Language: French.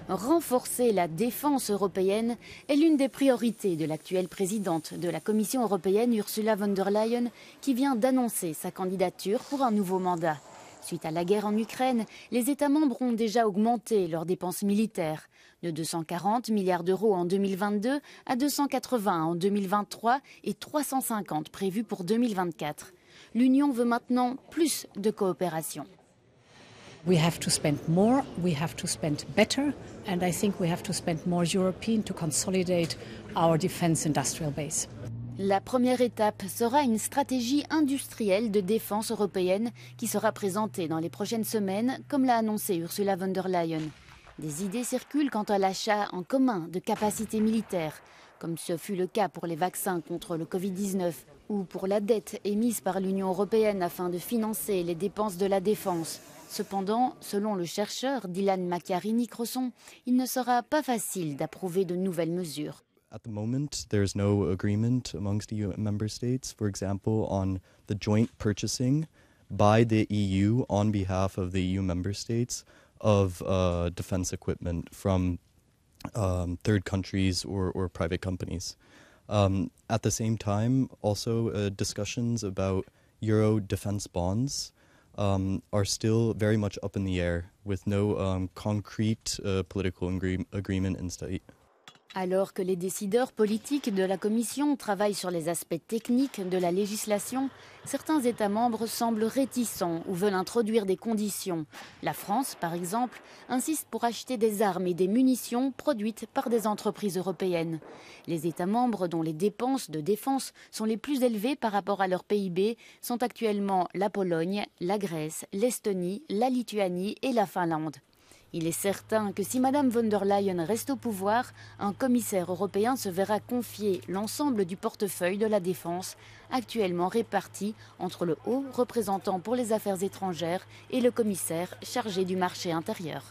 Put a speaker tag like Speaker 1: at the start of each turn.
Speaker 1: Renforcer la défense européenne est l'une des priorités de l'actuelle présidente de la Commission européenne, Ursula von der Leyen, qui vient d'annoncer sa candidature pour un nouveau mandat. Suite à la guerre en Ukraine, les États membres ont déjà augmenté leurs dépenses militaires, de 240 milliards d'euros en 2022 à 280 en 2023 et 350 prévus pour 2024. L'Union veut maintenant plus de coopération.
Speaker 2: We have to spend more, we have to spend better, and I think we have to spend more European to consolidate our defense industrial base.
Speaker 1: La première étape sera une stratégie industrielle de défense européenne qui sera présentée dans les prochaines semaines, comme l'a annoncé Ursula von der Leyen. Des idées circulent quant à l'achat en commun de capacités militaires, comme ce fut le cas pour les vaccins contre le Covid-19 ou pour la dette émise par l'Union européenne afin de financer les dépenses de la défense. Cependant, selon le chercheur Dylan Macchiarini-Crosson, il ne sera pas facile d'approuver de nouvelles mesures.
Speaker 3: At the moment, there is no agreement amongst EU member states, for example, on the joint purchasing by the EU on behalf of the EU member states of defense equipment from third countries or private companies. At the same time, also discussions about Euro defense bonds are still very much up in the air with no concrete political agreement in sight.
Speaker 1: Alors que les décideurs politiques de la Commission travaillent sur les aspects techniques de la législation, certains États membres semblent réticents ou veulent introduire des conditions. La France, par exemple, insiste pour acheter des armes et des munitions produites par des entreprises européennes. Les États membres dont les dépenses de défense sont les plus élevées par rapport à leur PIB sont actuellement la Pologne, la Grèce, l'Estonie, la Lituanie et la Finlande. Il est certain que si Mme von der Leyen reste au pouvoir, un commissaire européen se verra confier l'ensemble du portefeuille de la défense, actuellement réparti entre le haut représentant pour les affaires étrangères et le commissaire chargé du marché intérieur.